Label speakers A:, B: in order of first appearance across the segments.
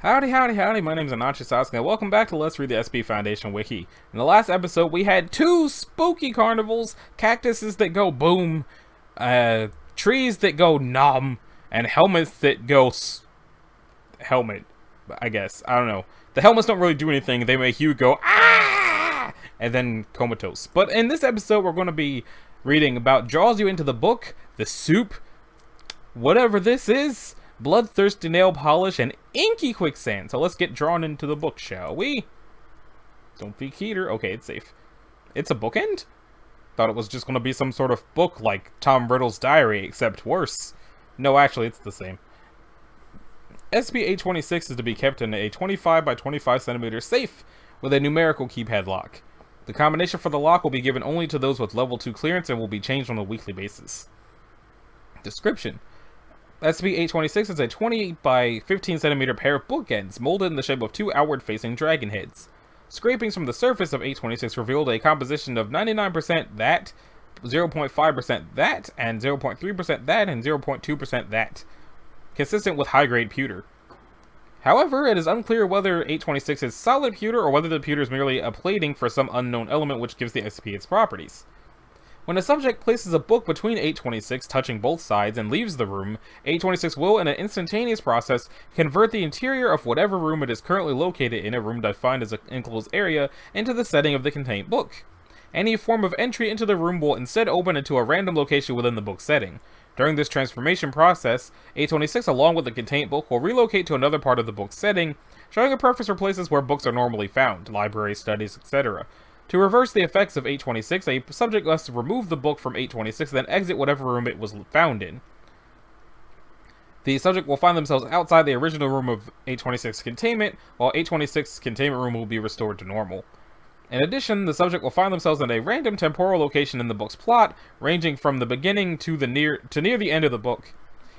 A: Howdy, howdy, howdy, my name's Anachi Sasuke, and welcome back to Let's Read the SCP Foundation Wiki. In the last episode, we had two spooky carnivals, cactuses that go boom, trees that go nom, and helmets that go helmet, I guess. I don't know. The helmets don't really do anything, they make you go ah, and then comatose. But in this episode, we're going to be reading about Draws You Into the Book, the Soup, whatever this is, bloodthirsty nail polish, and inky quicksand. So let's get drawn into the book, shall we? Don't be Keter. Okay, it's safe. It's a bookend? Thought it was just going to be some sort of book like Tom Riddle's diary, except worse. No, actually, it's the same. SCP-826 is to be kept in a 25 by 25 centimeter safe with a numerical keypad lock. The combination for the lock will be given only to those with level 2 clearance and will be changed on a weekly basis. Description: SCP-826 is a 20 by 15 centimeter pair of bookends molded in the shape of two outward-facing dragon heads. Scrapings from the surface of 826 revealed a composition of 99% that, 0.5% that, and 0.3% that, and 0.2% that, consistent with high-grade pewter. However, it is unclear whether 826 is solid pewter or whether the pewter is merely a plating for some unknown element which gives the SCP its properties. When a subject places a book between 826, touching both sides, and leaves the room, 826 will, in an instantaneous process, convert the interior of whatever room it is currently located in, a room defined as an enclosed area, into the setting of the contained book. Any form of entry into the room will instead open into a random location within the book setting. During this transformation process, 826, along with the contained book, will relocate to another part of the book's setting, showing a preference for places where books are normally found, libraries, studies, etc. To reverse the effects of 826, a subject must remove the book from 826, then exit whatever room it was found in. The subject will find themselves outside the original room of 826 containment, while 826's containment room will be restored to normal. In addition, the subject will find themselves in a random temporal location in the book's plot, ranging from the beginning to near the end of the book.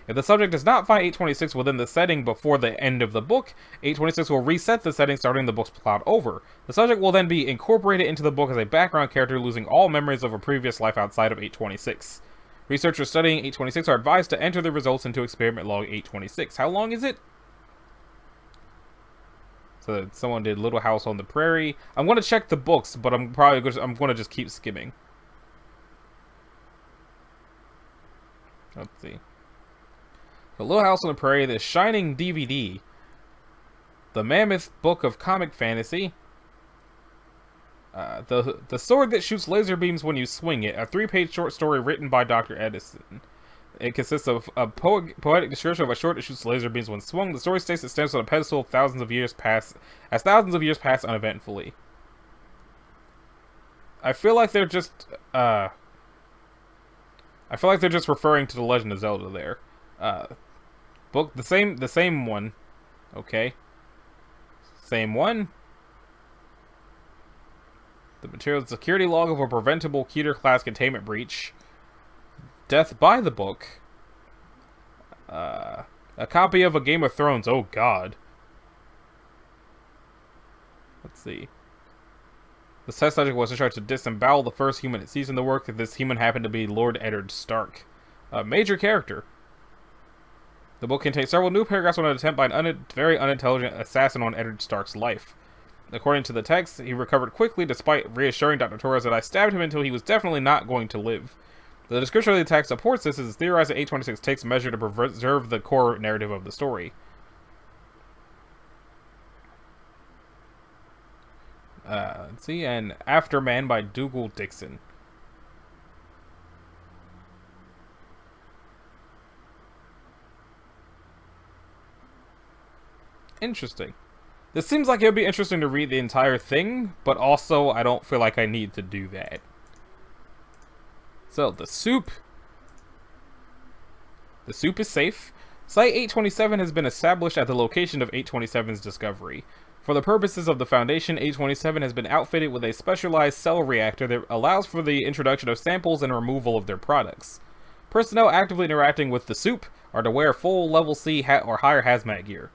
A: If the subject does not find 826 within the setting before the end of the book, 826 will reset the setting, starting the book's plot over. The subject will then be incorporated into the book as a background character, losing all memories of a previous life outside of 826. Researchers studying 826 are advised to enter the results into experiment log 826. How long is it? So someone did Little House on the Prairie. I'm going to check the books, but I'm going to just keep skimming. Let's see. The Little House on the Prairie, The Shining DVD, The Mammoth Book of Comic Fantasy, the Sword That Shoots Laser Beams When You Swing It, a 3-page short story written by Dr. Edison. It consists of a poetic description of a sword that shoots laser beams when swung. The story states it stands on a pedestal of thousands of years pass uneventfully. I feel like they're just referring to The Legend of Zelda there. Book the same one. Okay. Same one. The material security log of a preventable Keter class containment breach. Death by the book. A copy of A Game of Thrones. Oh god. Let's see. The test subject was instructed to disembowel the first human it sees in the work. This human happened to be Lord Eddard Stark. A major character. The book contains several new paragraphs on an attempt by a very unintelligent assassin on Eddard Stark's life. According to the text, he recovered quickly despite reassuring Dr. Torres that I stabbed him until he was definitely not going to live. The description of the attack supports this, as it's theorized that 826 takes measure to preserve the core narrative of the story. Let's see, and Afterman by Dougal Dixon. Interesting. This seems like it would be interesting to read the entire thing, but also I don't feel like I need to do that. So, the soup. The soup is safe. Site 827 has been established at the location of 827's discovery. For the purposes of the Foundation, 827 has been outfitted with a specialized cell reactor that allows for the introduction of samples and removal of their products. Personnel actively interacting with the soup are to wear full level C or higher hazmat gear.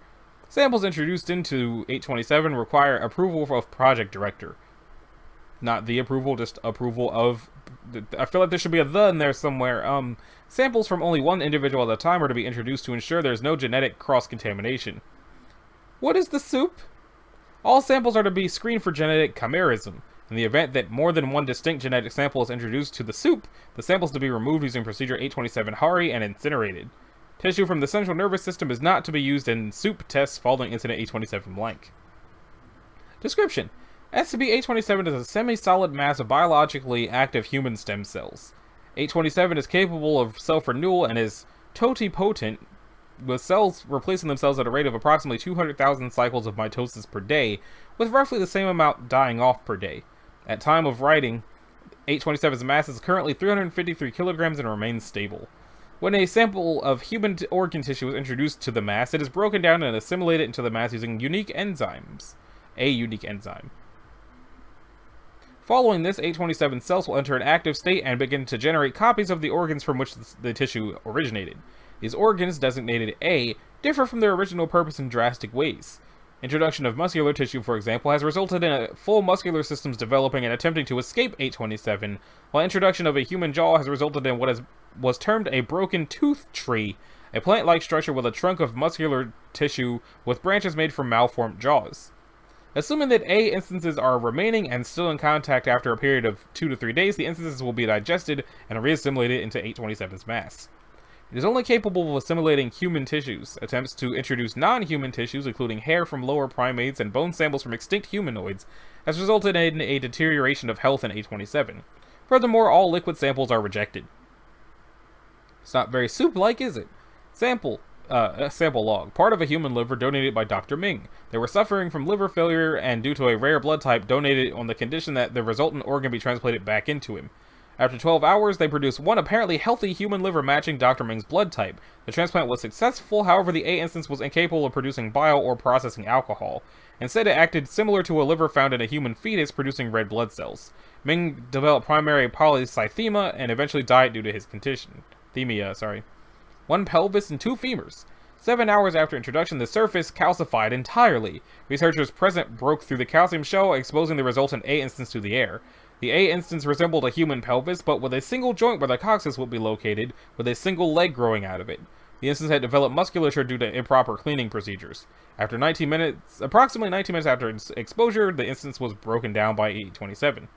A: Samples introduced into 827 require approval of Project Director. Not the approval, just approval of... I feel like there should be a "the" in there somewhere. Samples from only one individual at a time are to be introduced to ensure there's no genetic cross-contamination. What is the soup? All samples are to be screened for genetic chimerism. In the event that more than one distinct genetic sample is introduced to the soup, the sample is to be removed using procedure 827 Hari and incinerated. Tissue from the central nervous system is not to be used in soup tests following incident 827 blank. Description: SCP-827 is a semi-solid mass of biologically active human stem cells. 827 is capable of self-renewal and is totipotent, with cells replacing themselves at a rate of approximately 200,000 cycles of mitosis per day, with roughly the same amount dying off per day. At time of writing, 827's mass is currently 353 kilograms and remains stable. When a sample of human organ tissue is introduced to the mass, it is broken down and assimilated into the mass using unique enzymes. A unique enzyme. Following this, 827 cells will enter an active state and begin to generate copies of the organs from which the tissue originated. These organs, designated A, differ from their original purpose in drastic ways. Introduction of muscular tissue, for example, has resulted in full muscular systems developing and attempting to escape 827, while introduction of a human jaw has resulted in what was termed a broken tooth tree, a plant-like structure with a trunk of muscular tissue with branches made from malformed jaws. Assuming that A instances are remaining and still in contact after a period of 2 to 3 days, the instances will be digested and reassimilated into 827's mass. It is only capable of assimilating human tissues. Attempts to introduce non-human tissues, including hair from lower primates and bone samples from extinct humanoids, has resulted in a deterioration of health in 827. Furthermore, all liquid samples are rejected. It's not very soup-like, is it? Sample log. Part of a human liver donated by Dr. Ming. They were suffering from liver failure and due to a rare blood type donated on the condition that the resultant organ be transplanted back into him. After 12 hours, they produced one apparently healthy human liver matching Dr. Ming's blood type. The transplant was successful, however the A instance was incapable of producing bile or processing alcohol. Instead, it acted similar to a liver found in a human fetus producing red blood cells. Ming developed primary polycythemia and eventually died due to his condition. One pelvis and 2 femurs. 7 hours after introduction, the surface calcified entirely. Researchers present broke through the calcium shell, exposing the resultant A instance to the air. The A instance resembled a human pelvis, but with a single joint where the coccyx would be located, with a single leg growing out of it. The instance had developed musculature due to improper cleaning procedures. After approximately 19 minutes after exposure, the instance was broken down by 827.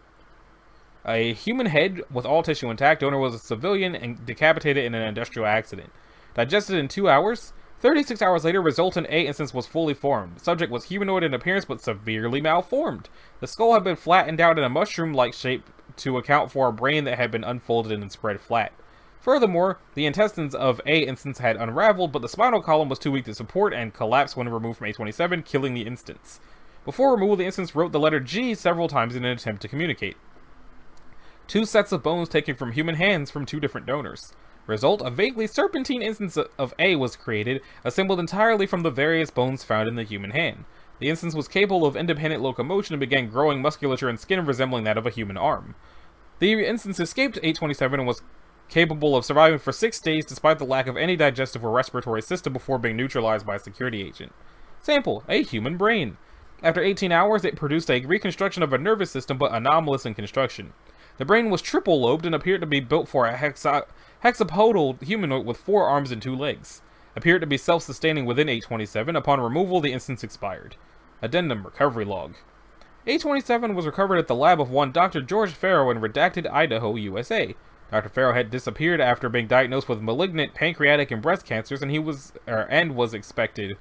A: A human head with all tissue intact. Donor was a civilian and decapitated in an industrial accident. Digested in 2 hours. 36 hours later, resultant A instance was fully formed. The subject was humanoid in appearance but severely malformed. The skull had been flattened out in a mushroom-like shape to account for a brain that had been unfolded and spread flat. Furthermore, the intestines of A instance had unraveled, but the spinal column was too weak to support and collapsed when removed from A27, killing the instance. Before removal, the instance wrote the letter G several times in an attempt to communicate. 2 sets of bones taken from human hands from 2 different donors. Result, a vaguely serpentine instance of A was created, assembled entirely from the various bones found in the human hand. The instance was capable of independent locomotion and began growing musculature and skin resembling that of a human arm. The instance escaped 827 and was capable of surviving for 6 days despite the lack of any digestive or respiratory system before being neutralized by a security agent. Sample, a human brain. After 18 hours, it produced a reconstruction of a nervous system but anomalous in construction. The brain was triple-lobed and appeared to be built for a hexapodal humanoid with 4 arms and 2 legs. Appeared to be self-sustaining within 827. Upon removal, the instance expired. Addendum Recovery Log. 827 was recovered at the lab of one Dr. George Farrow in Redacted, Idaho, USA. Dr. Farrow had disappeared after being diagnosed with malignant pancreatic and breast cancers, and was expected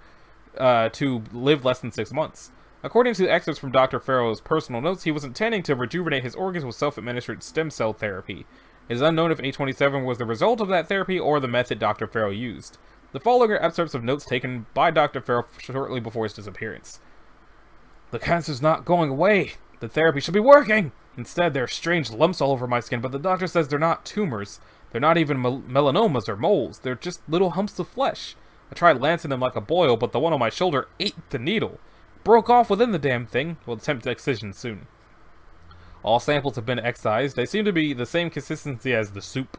A: to live less than 6 months. According to excerpts from Dr. Farrow's personal notes, he was intending to rejuvenate his organs with self-administered stem cell therapy. It is unknown if 827 was the result of that therapy or the method Dr. Farrow used. The following are excerpts of notes taken by Dr. Farrow shortly before his disappearance. The cancer's not going away. The therapy should be working. Instead, there are strange lumps all over my skin, but the doctor says they're not tumors. They're not even melanomas or moles. They're just little humps of flesh. I tried lancing them like a boil, but the one on my shoulder ate the needle. Broke off within the damn thing. We'll attempt excision soon. All samples have been excised. They seem to be the same consistency as the soup.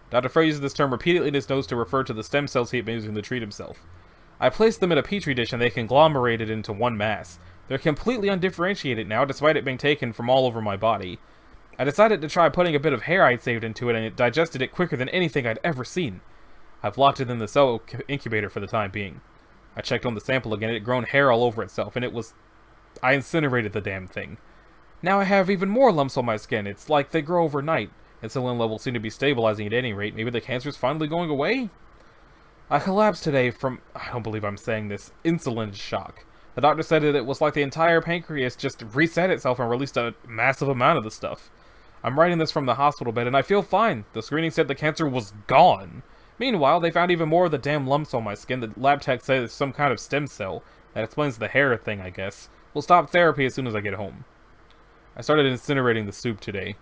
A: Dr. Farrow uses this term repeatedly in his notes to refer to the stem cells he had been using to treat himself. I placed them in a petri dish and they conglomerated into one mass. They're completely undifferentiated now, despite it being taken from all over my body. I decided to try putting a bit of hair I'd saved into it, and it digested it quicker than anything I'd ever seen. I've locked it in the cell incubator for the time being. I checked on the sample again. It had grown hair all over itself, and I incinerated the damn thing. Now I have even more lumps on my skin. It's like they grow overnight. Insulin levels seem to be stabilizing at any rate. Maybe the cancer's finally going away? I collapsed today from, I don't believe I'm saying this, insulin shock. The doctor said that it was like the entire pancreas just reset itself and released a massive amount of the stuff. I'm writing this from the hospital bed and I feel fine. The screening said the cancer was gone. Meanwhile, they found even more of the damn lumps on my skin. The lab tech said it's some kind of stem cell. That explains the hair thing, I guess. We'll stop therapy as soon as I get home. I started incinerating the soup today.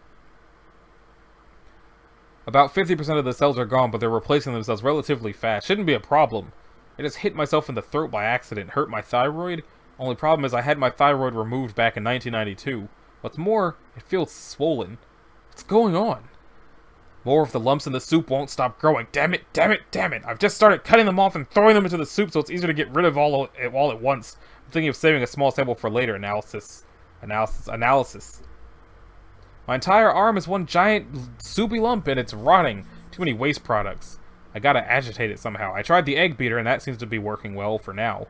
A: About 50% of the cells are gone, but they're replacing themselves relatively fast. Shouldn't be a problem. I just hit myself in the throat by accident, hurt my thyroid. Only problem is I had my thyroid removed back in 1992. What's more, it feels swollen. What's going on? More of the lumps in the soup won't stop growing. Damn it, damn it, damn it. I've just started cutting them off and throwing them into the soup so it's easier to get rid of all at once. I'm thinking of saving a small sample for later analysis. My entire arm is one giant soupy lump and it's rotting. Too many waste products. I gotta agitate it somehow. I tried the egg beater and that seems to be working well for now.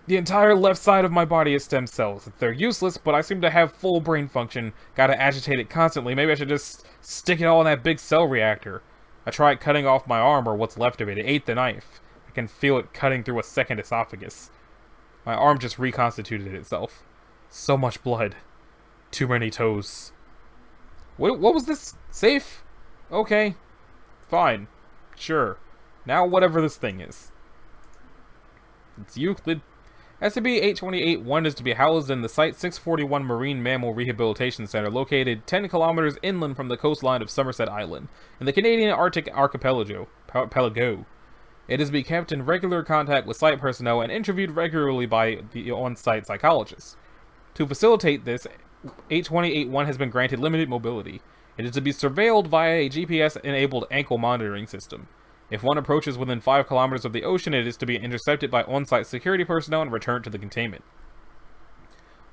A: The entire left side of my body is stem cells. They're useless, but I seem to have full brain function. Gotta agitate it constantly. Maybe I should just stick it all in that big cell reactor. I tried cutting off my arm or what's left of it. It ate the knife. I can feel it cutting through a second esophagus. My arm just reconstituted itself. So much blood. Too many toes. What was this? Safe? Okay. Fine. Sure. Now whatever this thing is. It's Euclid. SCP-828-1 is to be housed in the Site-641 Marine Mammal Rehabilitation Center, located 10 kilometers inland from the coastline of Somerset Island, in the Canadian Arctic Archipelago. It is to be kept in regular contact with site personnel and interviewed regularly by the on-site psychologists. To facilitate this, 828-1 has been granted limited mobility. It is to be surveilled via a GPS-enabled ankle monitoring system. If one approaches within 5 kilometers of the ocean, it is to be intercepted by on-site security personnel and returned to the containment.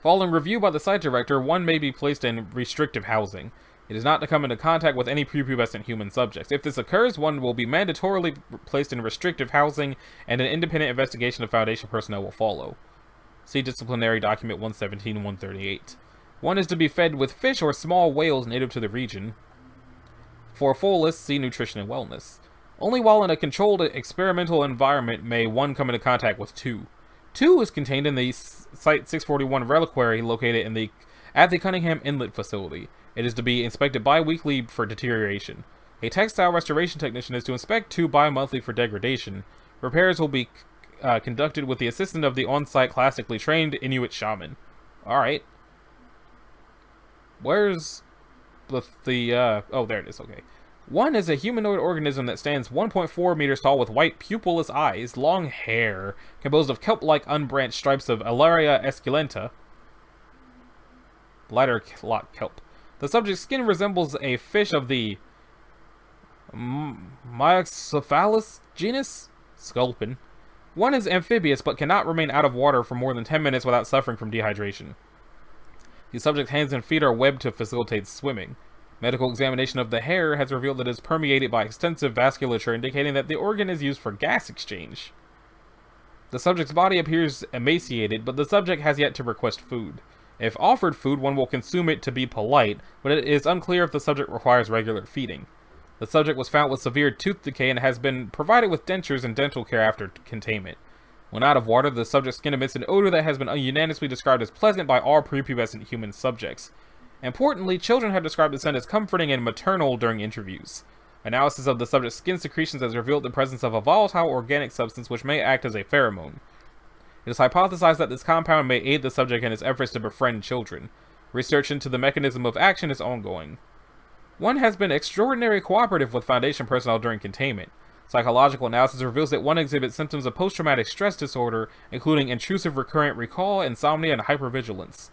A: Following review by the site director, one may be placed in restrictive housing. It is not to come into contact with any prepubescent human subjects. If this occurs, one will be mandatorily placed in restrictive housing, and an independent investigation of Foundation personnel will follow. See Disciplinary Document 117-138. One is to be fed with fish or small whales native to the region. For a full list, see Nutrition and Wellness. Only while in a controlled experimental environment may one come into contact with 2. 2 is contained in the Site-641 reliquary located at the Cunningham Inlet facility. It is to be inspected bi-weekly for deterioration. A textile restoration technician is to inspect 2 bi-monthly for degradation. Repairs will be conducted with the assistance of the on-site classically trained Inuit shaman. Alright. Where's oh, there it is, okay. 1 is a humanoid organism that stands 1.4 meters tall with white pupilless eyes, long hair, composed of kelp-like unbranched stripes of Alaria esculenta. Bladder-lock kelp. The subject's skin resembles a fish of the Myocephalus genus? Sculpin. 1 is amphibious but cannot remain out of water for more than 10 minutes without suffering from dehydration. The subject's hands and feet are webbed to facilitate swimming. Medical examination of the hair has revealed that it is permeated by extensive vasculature, indicating that the organ is used for gas exchange. The subject's body appears emaciated, but the subject has yet to request food. If offered food, one will consume it to be polite, but it is unclear if the subject requires regular feeding. The subject was found with severe tooth decay and has been provided with dentures and dental care after containment. When out of water, the subject's skin emits an odor that has been unanimously described as pleasant by all prepubescent human subjects. Importantly, children have described the scent as comforting and maternal during interviews. Analysis of the subject's skin secretions has revealed the presence of a volatile organic substance which may act as a pheromone. It is hypothesized that this compound may aid the subject in his efforts to befriend children. Research into the mechanism of action is ongoing. 1 has been extraordinarily cooperative with Foundation personnel during containment. Psychological analysis reveals that 1 exhibits symptoms of post-traumatic stress disorder, including intrusive recurrent recall, insomnia, and hypervigilance.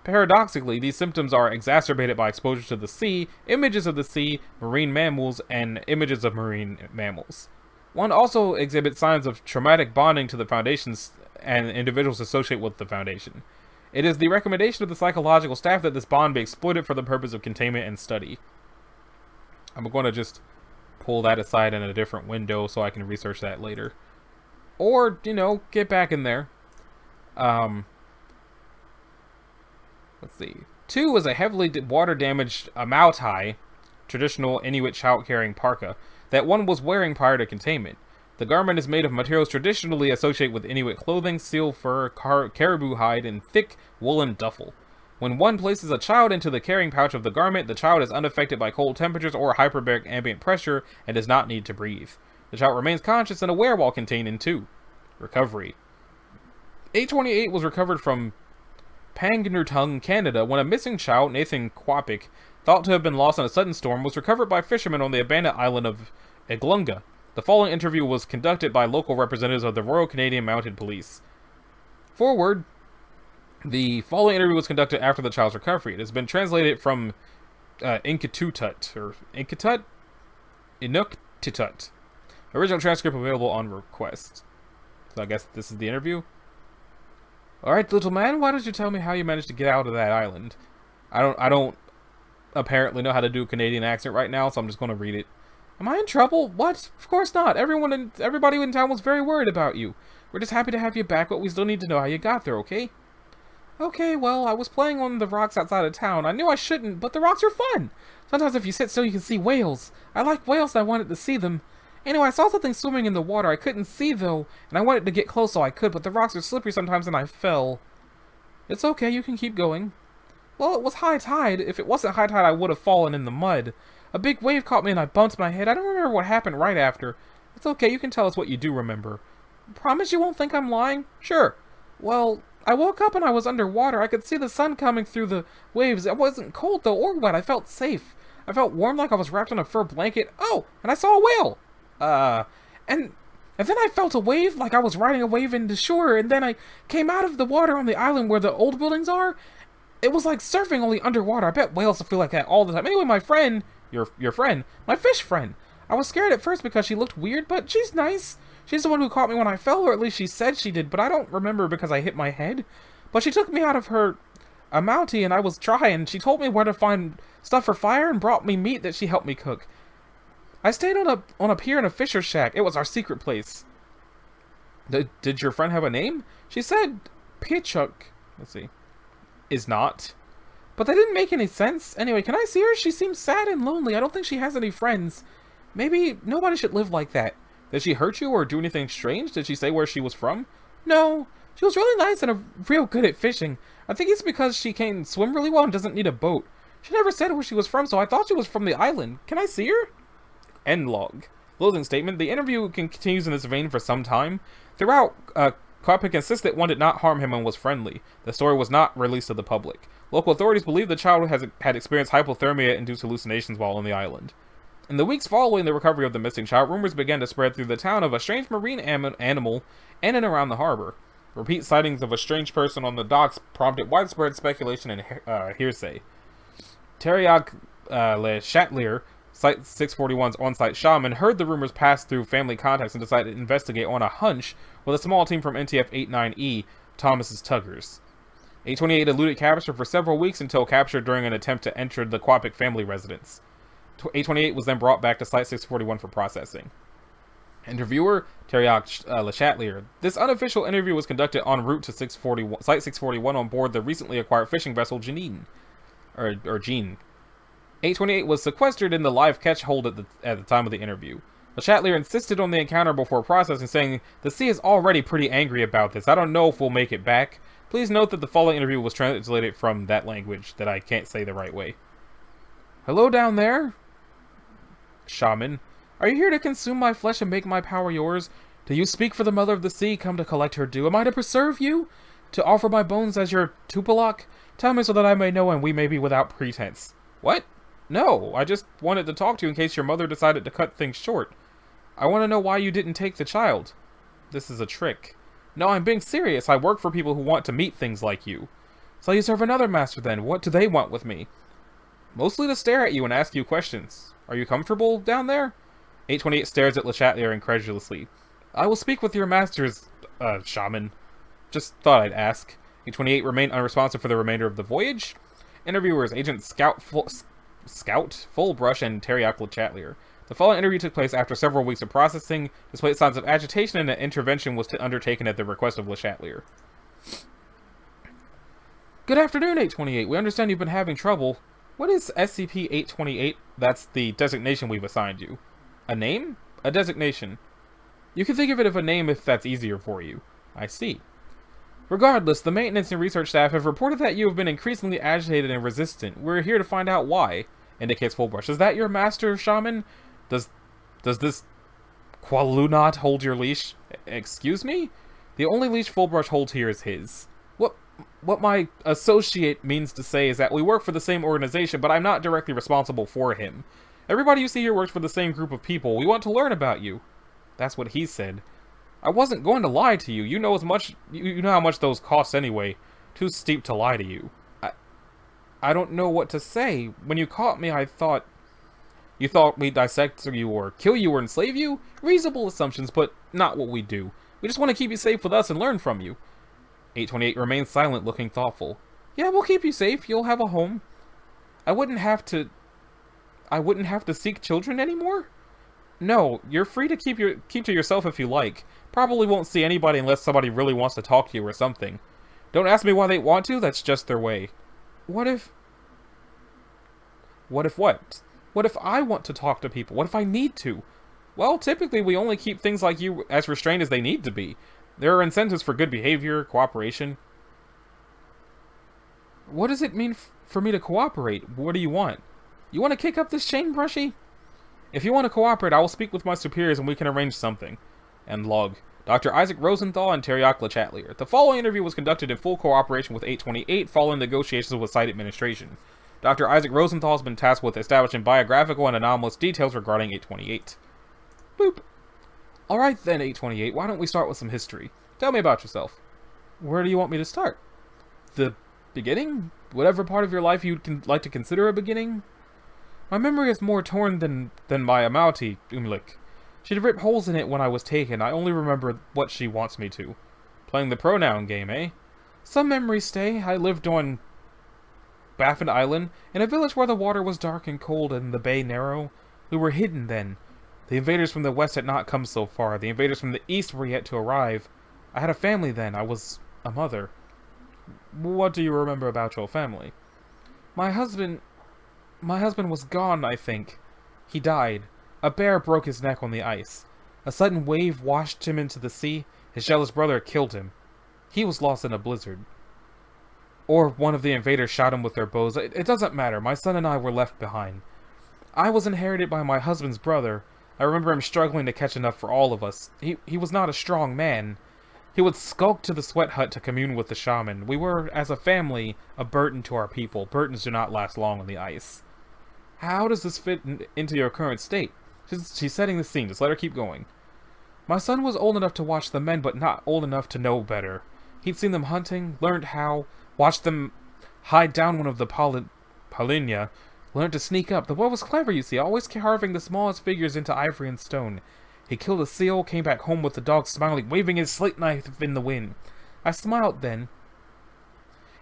A: Paradoxically, these symptoms are exacerbated by exposure to the sea, images of the sea, marine mammals, and images of marine mammals. 1 also exhibits signs of traumatic bonding to the Foundations and individuals associated with the Foundation. It is the recommendation of the psychological staff that this bond be exploited for the purpose of containment and study. I'm going to just pull that aside in a different window so I can research that later. Or, you know, get back in there. Let's see. 2 is a heavily water-damaged Mautai, traditional Inuit child-carrying parka, that one was wearing prior to containment. The garment is made of materials traditionally associated with Inuit clothing, seal fur, caribou hide, and thick woolen duffel. When one places a child into the carrying pouch of the garment, the child is unaffected by cold temperatures or hyperbaric ambient pressure and does not need to breathe. The child remains conscious and aware while contained in 2. Recovery. 828 was recovered from Pangnirtung, Canada, when a missing child, Nathan Kwapik, thought to have been lost in a sudden storm, was recovered by fishermen on the abandoned island of Eglunga. The following interview was conducted by local representatives of the Royal Canadian Mounted Police. Forward. The following interview was conducted after the child's recovery. It has been translated from Inkatutut, or Inkatut? Inuktitut. Original transcript available on request. So I guess this is the interview. Alright, little man, why don't you tell me how you managed to get out of that island? I don't apparently know how to do a Canadian accent right now, so I'm just going to read it. Am I in trouble? What? Of course not. Everybody in town was very worried about you. We're just happy to have you back, but we still need to know how you got there, okay? Okay, well, I was playing on the rocks outside of town. I knew I shouldn't, but the rocks are fun. Sometimes if you sit still, you can see whales. I like whales and I wanted to see them. Anyway, I saw something swimming in the water. I couldn't see, though, and I wanted to get close so I could, but the rocks are slippery sometimes and I fell. It's okay, you can keep going. Well, it was high tide. If it wasn't high tide, I would have fallen in the mud. A big wave caught me and I bumped my head. I don't remember what happened right after. It's okay, you can tell us what you do remember. Promise you won't think I'm lying? Sure. Well, I woke up and I was underwater. I could see the sun coming through the waves. It wasn't cold, though, or wet. I felt safe. I felt warm like I was wrapped in a fur blanket. Oh, and I saw a whale. And then I felt a wave, like I was riding a wave into shore, and then I came out of the water on the island where the old buildings are. It was like surfing, only underwater. I bet whales feel like that all the time. Anyway, my friend, your friend, my fish friend. I was scared at first because she looked weird, but she's nice. She's the one who caught me when I fell, or at least she said she did, but I don't remember because I hit my head. But she took me out of her Mountie, and I was trying. She told me where to find stuff for fire and brought me meat that she helped me cook. I stayed on a pier in a fisher's shack. It was our secret place. Did your friend have a name? She said Pichuk. Let's see. Is not. But that didn't make any sense. Anyway, can I see her? She seems sad and lonely. I don't think she has any friends. Maybe nobody should live like that. Did she hurt you or do anything strange? Did she say where she was from? No. She was really nice and real good at fishing. I think it's because she can swim really well and doesn't need a boat. She never said where she was from, so I thought she was from the island. Can I see her? End log. Closing statement. The interview continues in this vein for some time. Throughout, Kopik insists that one did not harm him and was friendly. The story was not released to the public. Local authorities believe the child had experienced hypothermia-induced hallucinations while on the island. In the weeks following the recovery of the missing child, rumors began to spread through the town of a strange marine animal in and around the harbor. Repeat sightings of a strange person on the docks prompted widespread speculation and hearsay. Teriak Le Chatelier, Site 641's on-site shaman, heard the rumors pass through family contacts and decided to investigate on a hunch with a small team from NTF-89E, Thomas's Tuggers. 828 eluded capture for several weeks until captured during an attempt to enter the Quapic family residence. 828 was then brought back to Site 641 for processing. Interviewer, Teriak Le Chatelier. This unofficial interview was conducted en route to Site 641 on board the recently acquired fishing vessel Jean. 828 was sequestered in the live catch hold at the time of the interview. Le Chatelier insisted on the encounter before processing, saying, "The sea is already pretty angry about this. I don't know if we'll make it back." Please note that the following interview was translated from that language that I can't say the right way. Hello down there, shaman. Are you here to consume my flesh and make my power yours? Do you speak for the mother of the sea, come to collect her due? Am I to preserve you? To offer my bones as your tupalak? Tell me so that I may know and we may be without pretense. What? No, I just wanted to talk to you in case your mother decided to cut things short. I want to know why you didn't take the child. This is a trick. No, I'm being serious. I work for people who want to meet things like you. So you serve another master then. What do they want with me? Mostly to stare at you and ask you questions. Are you comfortable down there? 828 stares at Le Chatelier incredulously. I will speak with your masters, shaman. Just thought I'd ask. 828 remained unresponsive for the remainder of the voyage. Interviewers, Agent Scout, Fullbrush, and Teriak Le Chatelier. The following interview took place after several weeks of processing, displayed signs of agitation, and an intervention was undertaken at the request of Le Chatelier. Good afternoon, 828. We understand you've been having trouble. What is SCP-828? That's the designation we've assigned you. A name? A designation. You can think of it as a name if that's easier for you. I see. Regardless, the maintenance and research staff have reported that you have been increasingly agitated and resistant. We're here to find out why. Indicates Fullbrush. Is that your master, Shaman? Does this Qualunat hold your leash? Excuse me? The only leash Fullbrush holds here is his. What my associate means to say is that we work for the same organization, but I'm not directly responsible for him. Everybody you see here works for the same group of people. We want to learn about you. That's what he said. I wasn't going to lie to you. You know how much those cost anyway. Too steep to lie to you. I don't know what to say. When you caught me, I thought... You thought we'd dissect you or kill you or enslave you? Reasonable assumptions, but not what we do. We just want to keep you safe with us and learn from you. 828 remains silent, looking thoughtful. Yeah, we'll keep you safe. You'll have a home. I wouldn't have to seek children anymore? No, you're free to keep to yourself if you like. Probably won't see anybody unless somebody really wants to talk to you or something. Don't ask me why they want to, that's just their way. What if what? What if I want to talk to people? What if I need to? Well, typically we only keep things like you as restrained as they need to be. There are incentives for good behavior, cooperation. What does it mean for me to cooperate? What do you want? You want to kick up this chain, Brushy? If you want to cooperate, I will speak with my superiors and we can arrange something. End log. Dr. Isaac Rosenthal and Teriak Le Chatelier. The following interview was conducted in full cooperation with 828 following negotiations with site administration. Dr. Isaac Rosenthal has been tasked with establishing biographical and anomalous details regarding 828. Boop. Alright then, 828, why don't we start with some history? Tell me about yourself. Where do you want me to start? The beginning? Whatever part of your life you'd like to consider a beginning? My memory is more torn than my Amauti, Umlik. She'd ripped holes in it when I was taken. I only remember what she wants me to. Playing the pronoun game, eh? Some memories stay. I lived on Baffin Island, in a village where the water was dark and cold and the bay narrow. We were hidden then. The invaders from the west had not come so far. The invaders from the east were yet to arrive. I had a family then. I was a mother. What do you remember about your family? My husband was gone, I think. He died. A bear broke his neck on the ice. A sudden wave washed him into the sea. His jealous brother killed him. He was lost in a blizzard. Or one of the invaders shot him with their bows. It doesn't matter. My son and I were left behind. I was inherited by my husband's brother. I remember him struggling to catch enough for all of us. He was not a strong man. He would skulk to the sweat hut to commune with the shaman. We were, as a family, a burden to our people. Burdens do not last long on the ice. How does this fit into your current state? She's setting the scene. Just let her keep going. My son was old enough to watch the men, but not old enough to know better. He'd seen them hunting, learned how, watched them hide down one of the Polinia, learned to sneak up. The boy was clever, you see, always carving the smallest figures into ivory and stone. He killed a seal, came back home with the dog smiling, waving his slate knife in the wind. I smiled then.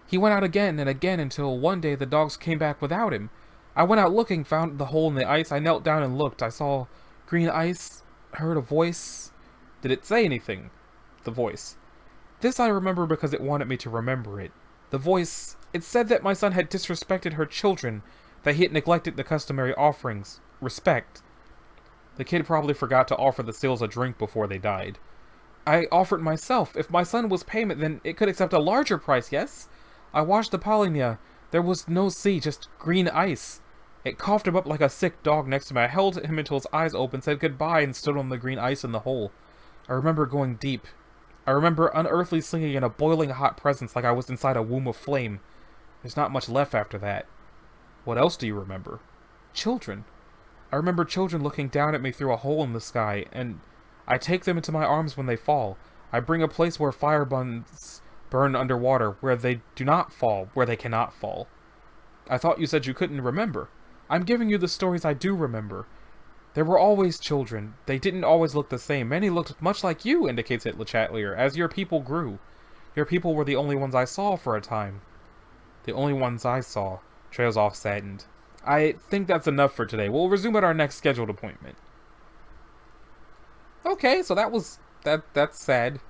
A: He went out again and again until one day the dogs came back without him. I went out looking, found the hole in the ice. I knelt down and looked. I saw green ice, heard a voice. Did it say anything? The voice. This I remember because it wanted me to remember it. The voice, it said that my son had disrespected her children, that he had neglected the customary offerings. Respect. The kid probably forgot to offer the seals a drink before they died. I offered myself. If my son was payment, then it could accept a larger price, yes? I watched the Polinia. There was no sea, just green ice. It coughed him up like a sick dog next to me. I held him until his eyes opened, said goodbye, and stood on the green ice in the hole. I remember going deep. I remember unearthly singing in a boiling hot presence like I was inside a womb of flame. There's not much left after that. What else do you remember? Children. I remember children looking down at me through a hole in the sky, and I take them into my arms when they fall. I bring a place where fire buns burn underwater, where they do not fall, where they cannot fall. I thought you said you couldn't remember. I'm giving you the stories I do remember. There were always children. They didn't always look the same. Many looked much like you, indicates it Le Chatelier, as your people grew. Your people were the only ones I saw for a time. The only ones I saw. Trails off saddened. I think that's enough for today. We'll resume at our next scheduled appointment. Okay, so that's sad.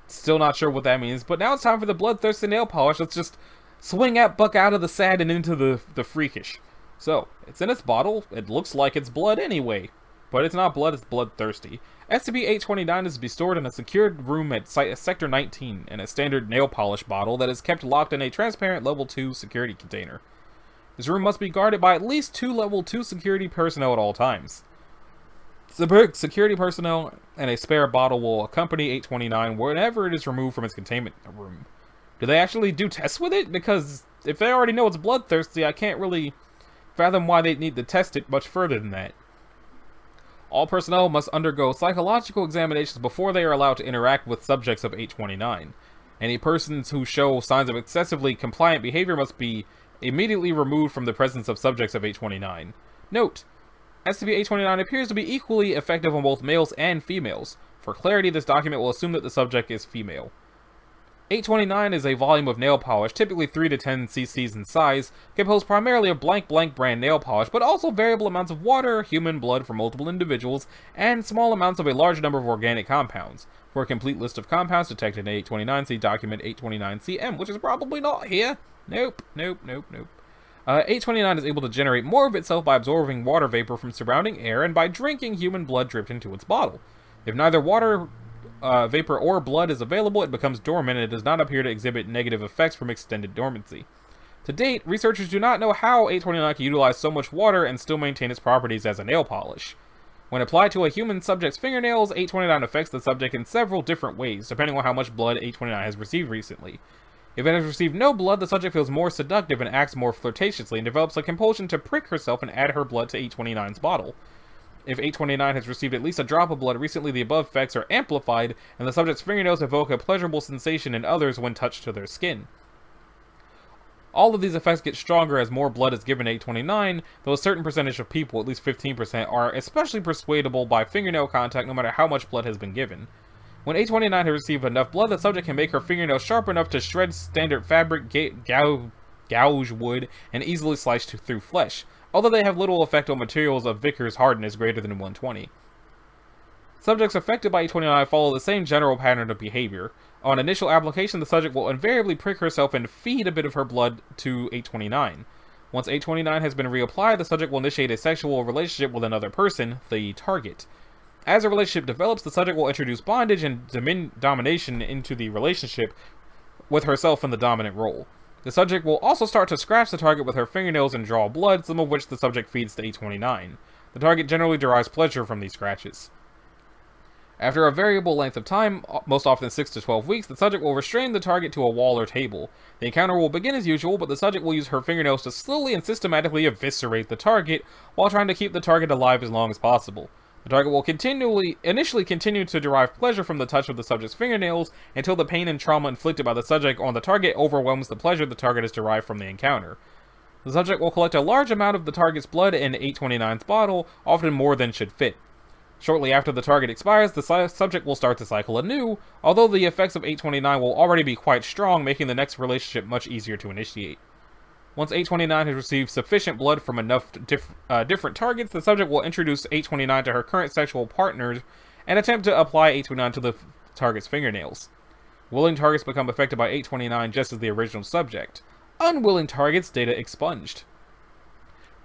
A: Still not sure what that means, but now it's time for the bloodthirsty nail polish. Let's just swing at Buck out of the sad and into the freakish. So, it's in its bottle. It looks like it's blood anyway. But it's not blood, it's bloodthirsty. SCP-829 is to be stored in a secured room at Sector 19 in a standard nail polish bottle that is kept locked in a transparent Level 2 security container. This room must be guarded by at least 2 Level 2 security personnel at all times. Security personnel and a spare bottle will accompany 829 whenever it is removed from its containment room. Do they actually do tests with it? Because if they already know it's bloodthirsty, I can't really fathom why they'd need to test it much further than that. All personnel must undergo psychological examinations before they are allowed to interact with subjects of 829. Any persons who show signs of excessively compliant behavior must be immediately removed from the presence of subjects of 829. Note: SCP-829 appears to be equally effective on both males and females. For clarity, this document will assume that the subject is female. 829 is a volume of nail polish, typically 3 to 10 cc's in size, composed primarily of blank brand nail polish, but also variable amounts of water, human blood from multiple individuals, and small amounts of a large number of organic compounds. For a complete list of compounds detected in 829, see document 829-CM, which is probably not here. Nope. 829 is able to generate more of itself by absorbing water vapor from surrounding air and by drinking human blood dripped into its bottle. If neither water vapor or blood is available, it becomes dormant and it does not appear to exhibit negative effects from extended dormancy. To date, researchers do not know how 829 can utilize so much water and still maintain its properties as a nail polish. When applied to a human subject's fingernails, 829 affects the subject in several different ways, depending on how much blood 829 has received recently. If it has received no blood, the subject feels more seductive and acts more flirtatiously and develops a compulsion to prick herself and add her blood to 829's bottle. If 829 has received at least a drop of blood recently, the above effects are amplified, and the subject's fingernails evoke a pleasurable sensation in others when touched to their skin. All of these effects get stronger as more blood is given to 829, though a certain percentage of people, at least 15%, are especially persuadable by fingernail contact no matter how much blood has been given. When 829 has received enough blood, the subject can make her fingernails sharp enough to shred standard fabric, gouge wood, and easily slice through flesh, although they have little effect on materials of Vickers hardness greater than 120. Subjects affected by 829 follow the same general pattern of behavior. On initial application, the subject will invariably prick herself and feed a bit of her blood to 829. Once 829 has been reapplied, the subject will initiate a sexual relationship with another person, the target. As the relationship develops, the subject will introduce bondage and domination into the relationship, with herself in the dominant role. The subject will also start to scratch the target with her fingernails and draw blood, some of which the subject feeds to 829. The target generally derives pleasure from these scratches. After a variable length of time, most often 6 to 12 weeks, the subject will restrain the target to a wall or table. The encounter will begin as usual, but the subject will use her fingernails to slowly and systematically eviscerate the target, while trying to keep the target alive as long as possible. The target will initially continue to derive pleasure from the touch of the subject's fingernails until the pain and trauma inflicted by the subject on the target overwhelms the pleasure the target has derived from the encounter. The subject will collect a large amount of the target's blood in 829's bottle, often more than should fit. Shortly after the target expires, the subject will start to cycle anew, although the effects of 829 will already be quite strong, making the next relationship much easier to initiate. Once 829 has received sufficient blood from enough different targets, the subject will introduce 829 to her current sexual partners and attempt to apply 829 to the target's fingernails. Willing targets become affected by 829 just as the original subject. Unwilling targets, data expunged.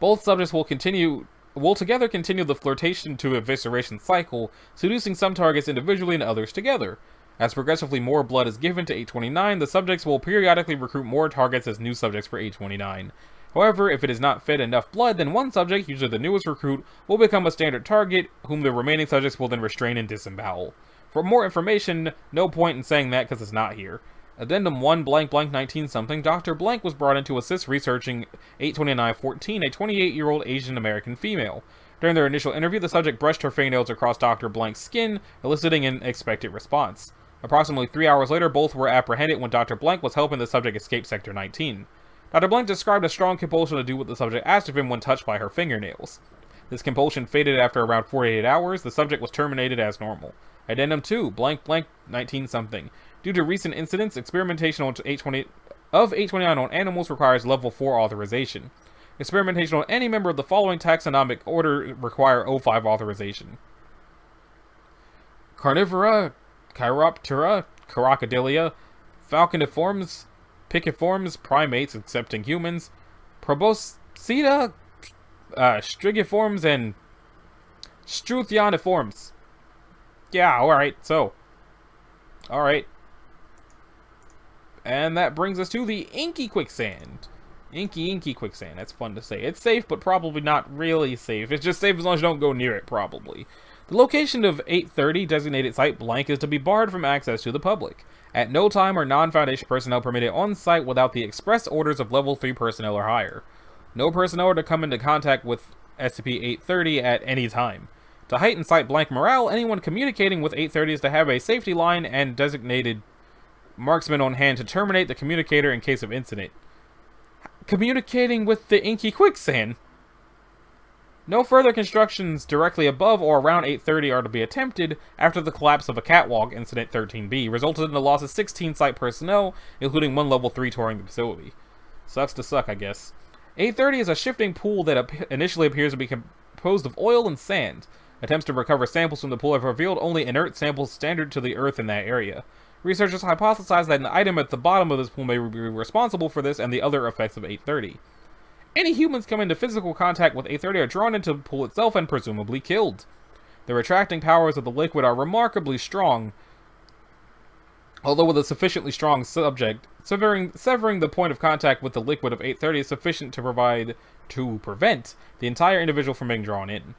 A: Both subjects will together continue the flirtation to evisceration cycle, seducing some targets individually and others together. As progressively more blood is given to 829, the subjects will periodically recruit more targets as new subjects for 829. However, if it is not fed enough blood, then one subject, usually the newest recruit, will become a standard target, whom the remaining subjects will then restrain and disembowel. For more information, no point in saying that because it's not here. Addendum 1 19 something, Dr. Blank was brought in to assist researching 829-14, a 28-year-old Asian American female. During their initial interview, the subject brushed her fingernails across Dr. Blank's skin, eliciting an expected response. Approximately 3 hours later, both were apprehended when Dr. Blank was helping the subject escape Sector 19. Dr. Blank described a strong compulsion to do what the subject asked of him when touched by her fingernails. This compulsion faded after around 48 hours. The subject was terminated as normal. Addendum 2 19 something. Due to recent incidents, experimentation of 829 on animals requires Level 4 authorization. Experimentation on any member of the following taxonomic order require O5 authorization. Carnivora, Chiroptera, Crocodilia, Falconiforms, Piciforms, primates excepting humans, Proboscida, Strigiforms, and Struthioniforms. Yeah, alright, so. Alright. And that brings us to the Inky Quicksand. Inky Quicksand, that's fun to say. It's safe, but probably not really safe. It's just safe as long as you don't go near it, probably. The location of 830 designated site blank is to be barred from access to the public. At no time are non-Foundation personnel permitted on site without the express orders of level 3 personnel or higher. No personnel are to come into contact with SCP-830 at any time. To heighten site blank morale, anyone communicating with 830 is to have a safety line and designated marksman on hand to terminate the communicator in case of incident. Communicating with the Inky Quicksand? No further constructions directly above or around 830 are to be attempted after the collapse of a catwalk, Incident 13B, resulted in the loss of 16 site personnel, including 1 level 3 touring the facility. Sucks to suck, I guess. 830 is a shifting pool that initially appears to be composed of oil and sand. Attempts to recover samples from the pool have revealed only inert samples standard to the Earth in that area. Researchers hypothesize that an item at the bottom of this pool may be responsible for this and the other effects of 830. Any humans come into physical contact with 830 are drawn into the pool itself and presumably killed. The retracting powers of the liquid are remarkably strong, although with a sufficiently strong subject, severing the point of contact with the liquid of 830 is sufficient to prevent the entire individual from being drawn in.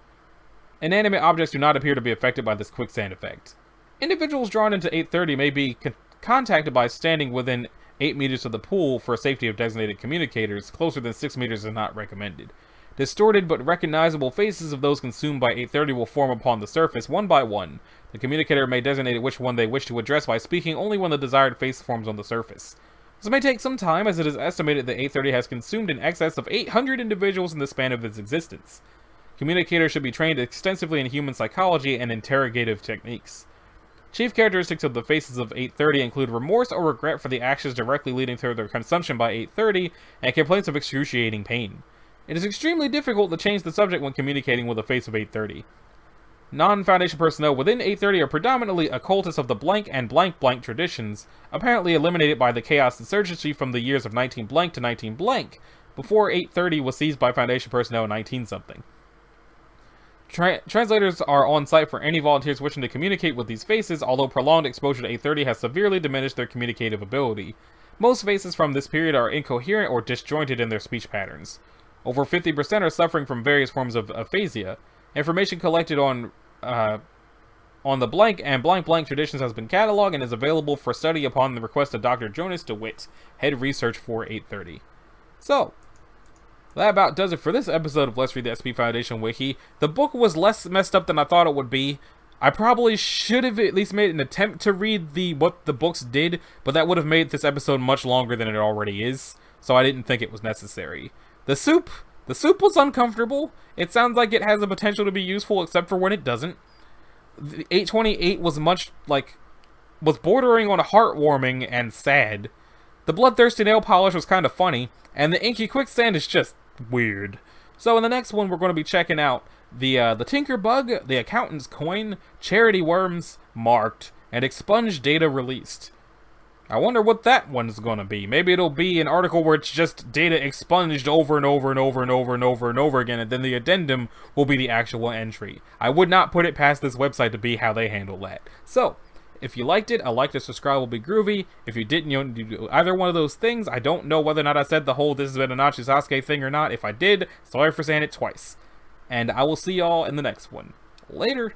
A: Inanimate objects do not appear to be affected by this quicksand effect. Individuals drawn into 830 may be contacted by standing within 8 meters of the pool for safety of designated communicators. Closer than 6 meters is not recommended. Distorted but recognizable faces of those consumed by 830 will form upon the surface, one by one. The communicator may designate which one they wish to address by speaking only when the desired face forms on the surface. This may take some time, as it is estimated that 830 has consumed in excess of 800 individuals in the span of its existence. Communicators should be trained extensively in human psychology and interrogative techniques. Chief characteristics of the faces of 830 include remorse or regret for the actions directly leading to their consumption by 830, and complaints of excruciating pain. It is extremely difficult to change the subject when communicating with the face of 830. Non-Foundation personnel within 830 are predominantly occultists of the blank and blank blank traditions, apparently eliminated by the Chaos Insurgency from the years of 19 blank to 19 blank, before 830 was seized by Foundation personnel in 19-something. Translators are on site for any volunteers wishing to communicate with these faces, although prolonged exposure to 830 has severely diminished their communicative ability. Most faces from this period are incoherent or disjointed in their speech patterns. Over 50% are suffering from various forms of aphasia. Information collected on the blank and blank blank traditions has been cataloged and is available for study upon the request of Dr. Jonas DeWitt, head research for 830. So, that about does it for this episode of Let's Read the SCP Foundation Wiki. The book was less messed up than I thought it would be. I probably should have at least made an attempt to read what the books did, but that would have made this episode much longer than it already is, so I didn't think it was necessary. The soup was uncomfortable. It sounds like it has the potential to be useful, except for when it doesn't. The 828 was was bordering on heartwarming and sad. The bloodthirsty nail polish was kind of funny, and the Inky Quicksand is just weird. So in the next one, we're going to be checking out the Tinker Bug, the Accountant's Coin, Charity Worms, Marked, and Expunged Data Released. I wonder what that one's going to be. Maybe it'll be an article where it's just data expunged over and over and over and over and over and over again, and then the addendum will be the actual entry. I would not put it past this website to be how they handle that. So, if you liked it, a like to subscribe will be groovy. If you didn't, you don't do either one of those things. I don't know whether or not I said the whole "this has been a Nachi Sasuke" thing or not. If I did, sorry for saying it twice. And I will see y'all in the next one. Later.